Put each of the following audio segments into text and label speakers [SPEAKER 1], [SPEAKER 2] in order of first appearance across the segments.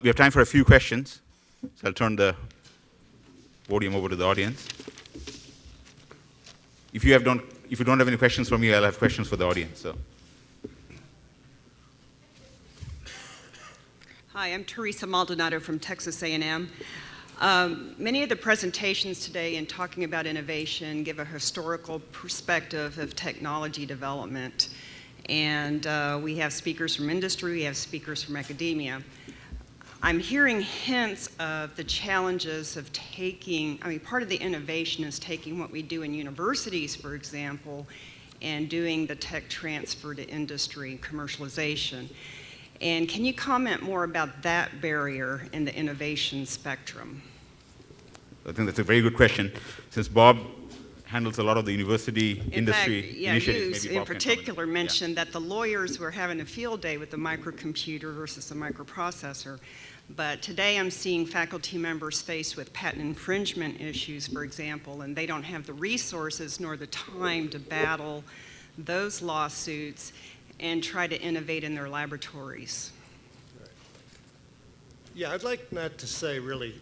[SPEAKER 1] we have time for a few questions, so I'll turn the podium over to the audience. If you don't have any questions for me, I'll have questions for the audience. So.
[SPEAKER 2] Hi, I'm Teresa Maldonado from Texas A&M. Many of the presentations today in talking about innovation give a historical perspective of technology development. And we have speakers from industry, we have speakers from academia. I'm hearing hints of the challenges of part of the innovation is taking what we do in universities, for example, and doing the tech transfer to industry, commercialization. And can you comment more about that barrier in the innovation spectrum?
[SPEAKER 1] I think that's a very good question. Since Bob handles a lot of the university industry initiatives,
[SPEAKER 2] maybe Bob in particular mentioned that the lawyers were having a field day with the microcomputer versus the microprocessor. But today I'm seeing faculty members faced with patent infringement issues, for example, and they don't have the resources nor the time to battle those lawsuits and try to innovate in their laboratories.
[SPEAKER 3] Right. Yeah, I'd like not to say really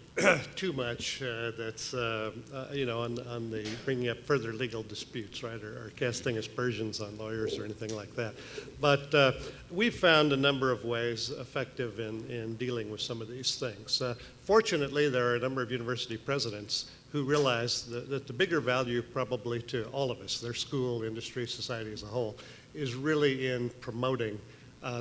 [SPEAKER 3] too much that's on the bringing up further legal disputes, right, or casting aspersions on lawyers or anything like that. But we've found a number of ways effective in dealing with some of these things. Fortunately, there are a number of university presidents who realize that the bigger value probably to all of us, their school, industry, society as a whole, is really in promoting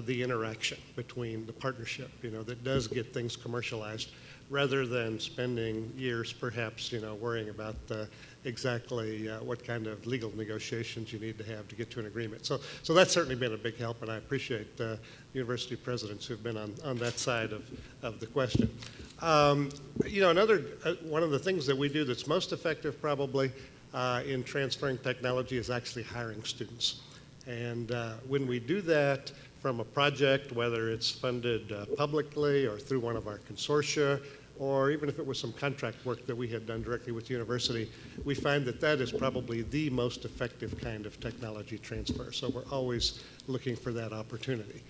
[SPEAKER 3] the interaction between the partnership, that does get things commercialized, rather than spending years perhaps, worrying about exactly what kind of legal negotiations you need to have to get to an agreement. So that's certainly been a big help, and I appreciate university presidents who've been on that side of the question. Another one of the things that we do that's most effective probably in transferring technology is actually hiring students. And when we do that from a project, whether it's funded publicly or through one of our consortia, or even if it was some contract work that we had done directly with the university, we find that that is probably the most effective kind of technology transfer. So we're always looking for that opportunity.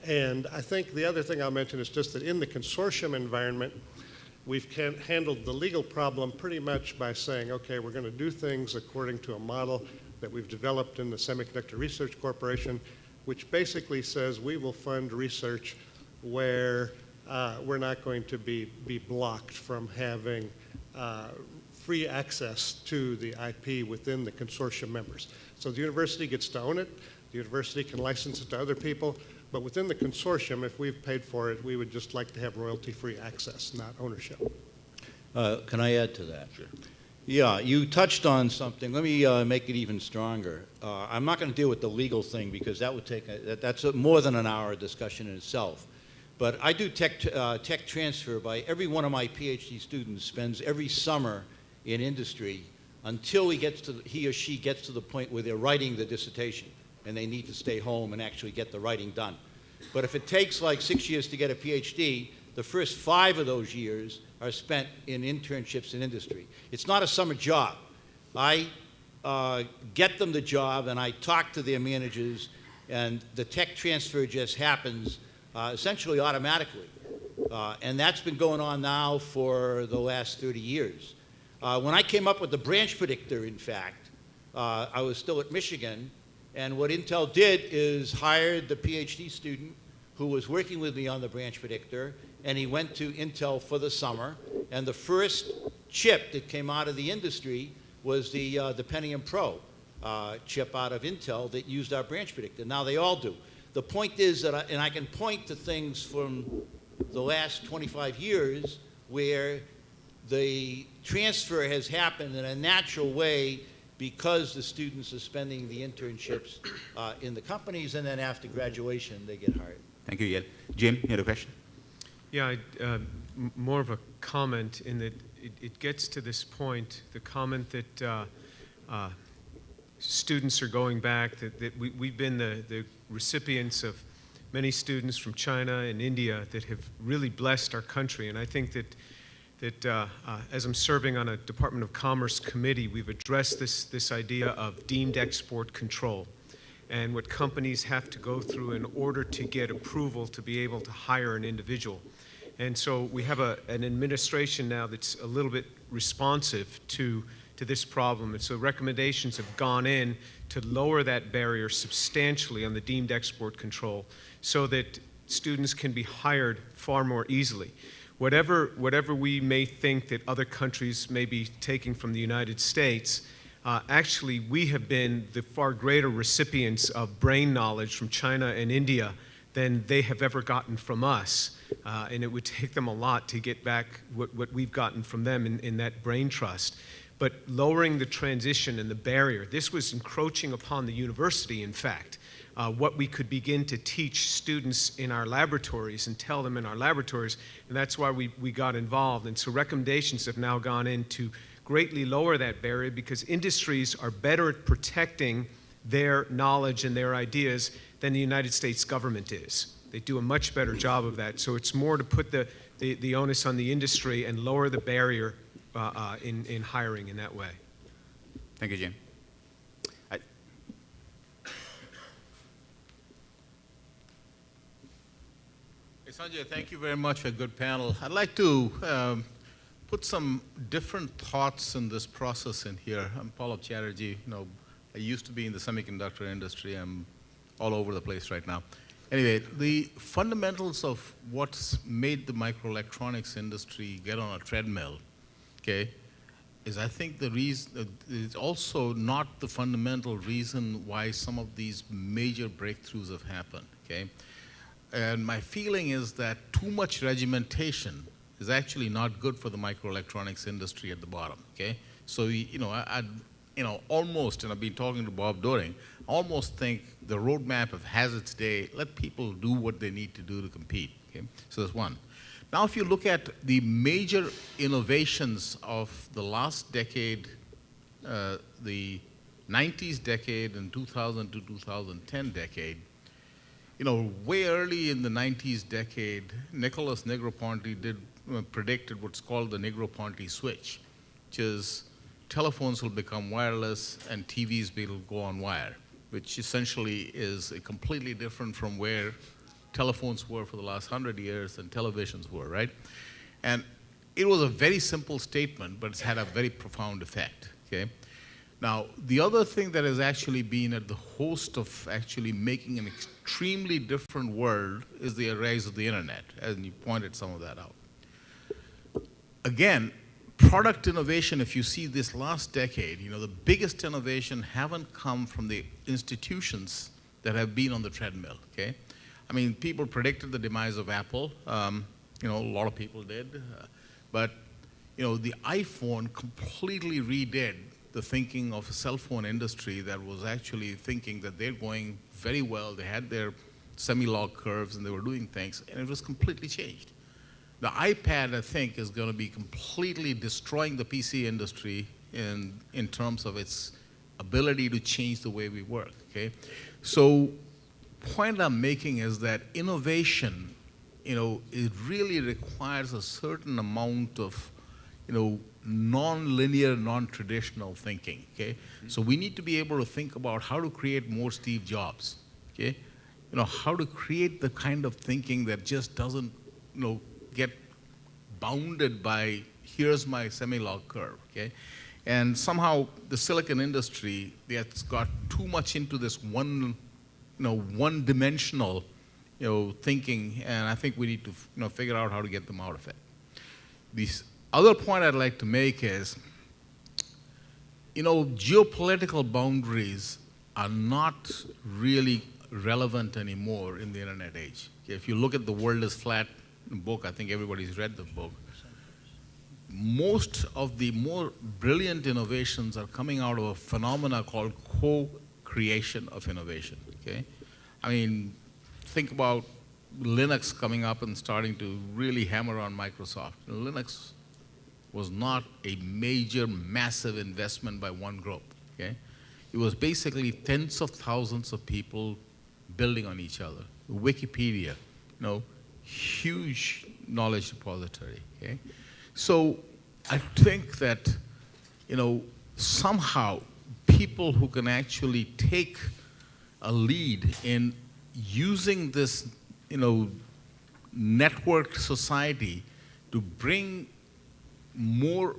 [SPEAKER 3] And I think the other thing I'll mention is just that in the consortium environment, we've handled the legal problem pretty much by saying, okay, we're going to do things according to a model that we've developed in the Semiconductor Research Corporation, which basically says we will fund research where we're not going to be blocked from having free access to the IP within the consortium members. So the university gets to own it, the university can license it to other people, but within the consortium, if we've paid for it, we would just like to have royalty-free access, not ownership.
[SPEAKER 4] Can I add to that?
[SPEAKER 1] Sure.
[SPEAKER 4] Yeah, you touched on something. Let me make it even stronger. I'm not going to deal with the legal thing because that would take that's more than an hour discussion in itself. But I do tech transfer by every one of my PhD students spends every summer in industry until he or she gets to the point where they're writing the dissertation and they need to stay home and actually get the writing done. But if it takes like 6 years to get a PhD, the first 5 of those years are spent in internships in industry. It's not a summer job. I get them the job and I talk to their managers, and the tech transfer just happens essentially automatically. And that's been going on now for the last 30 years. When I came up with the branch predictor, in fact, I was still at Michigan, and what Intel did is hired the PhD student who was working with me on the branch predictor, and he went to Intel for the summer, and the first chip that came out of the industry was the Pentium Pro chip out of Intel that used our branch predictor. Now they all do. The point is that, and I can point to things from the last 25 years where the transfer has happened in a natural way because the students are spending the internships in the companies, and then after graduation they get hired.
[SPEAKER 1] Thank you, Yale. Jim, you had a question?
[SPEAKER 5] Yeah, more of a comment in that it gets to this point, the comment that students are going back, that we've been the recipients of many students from China and India that have really blessed our country. And I think that as I'm serving on a Department of Commerce committee, we've addressed this idea of deemed export control and what companies have to go through in order to get approval to be able to hire an individual. And so we have an administration now that's a little bit responsive to this problem. And so recommendations have gone in to lower that barrier substantially on the deemed export control so that students can be hired far more easily. Whatever we may think that other countries may be taking from the United States, actually we have been the far greater recipients of brain knowledge from China and India than they have ever gotten from us. And it would take them a lot to get back what we've gotten from them in that brain trust. But lowering the transition and the barrier, this was encroaching upon the university, in fact. What we could begin to teach students in our laboratories and tell them in our laboratories, and that's why we got involved. And so recommendations have now gone in to greatly lower that barrier because industries are better at protecting their knowledge and their ideas than the United States government is. They do a much better job of that. So it's more to put the onus on the industry and lower the barrier in hiring in that way.
[SPEAKER 1] Thank you, Jim.
[SPEAKER 6] Sanjay, thank you very much for a good panel. I'd like to put some different thoughts in this process in here. I'm Paul Chatterjee. I used to be in the semiconductor industry. I'm all over the place right now. Anyway, the fundamentals of what's made the microelectronics industry get on a treadmill, okay, is I think the reason, it's also not the fundamental reason why some of these major breakthroughs have happened, okay? And my feeling is that too much regimentation is actually not good for the microelectronics industry at the bottom, okay? So, almost, and I've been talking to Bob Doring, almost think the roadmap has its day. Let people do what they need to do to compete, okay? So that's one. Now, if you look at the major innovations of the last decade, the 90s decade and 2000 to 2010 decade, way early in the 90s decade, Nicholas Negroponte predicted what's called the Negroponte switch, which is telephones will become wireless and TVs will go on wire, which essentially is completely different from where telephones were for the last 100 years and televisions were, right? And it was a very simple statement, but it's had a very profound effect, okay? Now, the other thing that has actually been at the host of actually making an extremely different world is the rise of the internet, and you pointed some of that out. Again, product innovation, if you see this last decade, the biggest innovation haven't come from the institutions that have been on the treadmill, okay? I mean, people predicted the demise of Apple. A lot of people did. But, the iPhone completely redid the thinking of a cell phone industry that was actually thinking that they're going very well. They had their semi-log curves and they were doing things, and it was completely changed. The iPad, I think, is going to be completely destroying the PC industry in terms of its ability to change the way we work, okay? So, point I'm making is that innovation, it really requires a certain amount of, non-linear, non-traditional thinking, okay? So we need to be able to think about how to create more Steve Jobs, okay? How to create the kind of thinking that just doesn't, get bounded by, here's my semi-log curve, okay? And somehow the silicon industry, that's got too much into this one-dimensional, thinking, and I think we need to, figure out how to get them out of it. This other point I'd like to make is, geopolitical boundaries are not really relevant anymore in the internet age. Okay, if you look at The World is Flat book, I think everybody's read the book. Most of the more brilliant innovations are coming out of a phenomena called co-creation of innovation, okay? I mean, think about Linux coming up and starting to really hammer on Microsoft. Linux was not a major, massive investment by one group, okay? It was basically tens of thousands of people building on each other. Wikipedia, huge knowledge repository, okay? So I think that, somehow people who can actually take a lead in using this, networked society to bring more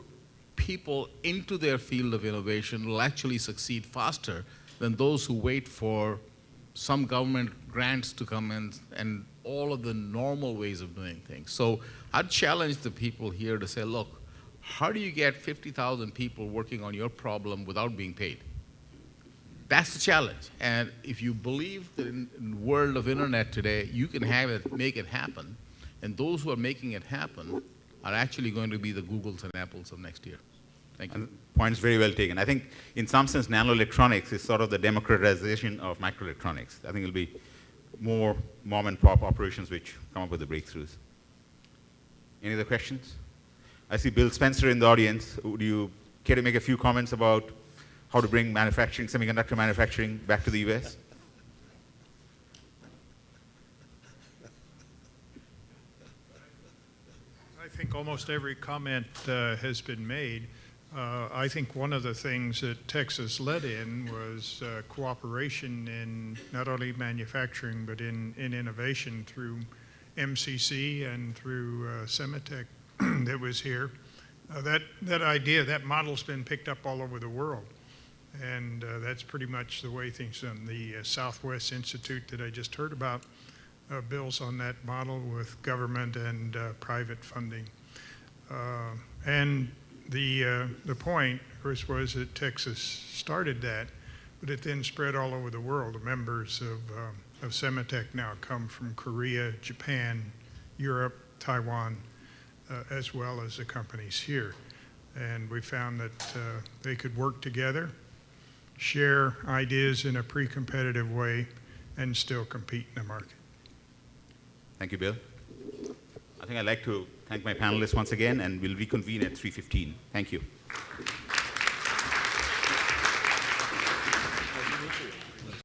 [SPEAKER 6] people into their field of innovation will actually succeed faster than those who wait for some government grants to come in and all of the normal ways of doing things. So I'd challenge the people here to say, look, how do you get 50,000 people working on your problem without being paid? That's the challenge. And if you believe that in the world of internet today, you can have it, make it happen, and those who are making it happen are actually going to be the Googles and Apples of next year. Thank you.
[SPEAKER 1] And points very well taken. I think in some sense nanoelectronics is sort of the democratization of microelectronics. I think it'll be more mom and pop operations which come up with the breakthroughs. Any other questions? I see Bill Spencer in the audience. Would you care to make a few comments about how to bring manufacturing, semiconductor manufacturing back to the US?
[SPEAKER 7] I think almost every comment has been made. I think one of the things that Texas led in was cooperation in not only manufacturing but in innovation through MCC and through Semitech that was here. That idea, that model's been picked up all over the world. And that's pretty much the way things are done. The Southwest Institute that I just heard about builds on that model with government and private funding. And the point, of course, was that Texas started that, but it then spread all over the world. The members of Semitech now come from Korea, Japan, Europe, Taiwan, as well as the companies here. And we found that they could work together, share ideas in a pre-competitive way, and still compete in the market.
[SPEAKER 1] Thank you, Bill. I think I'd like to thank my panelists once again, and we'll reconvene at 3:15. Thank you.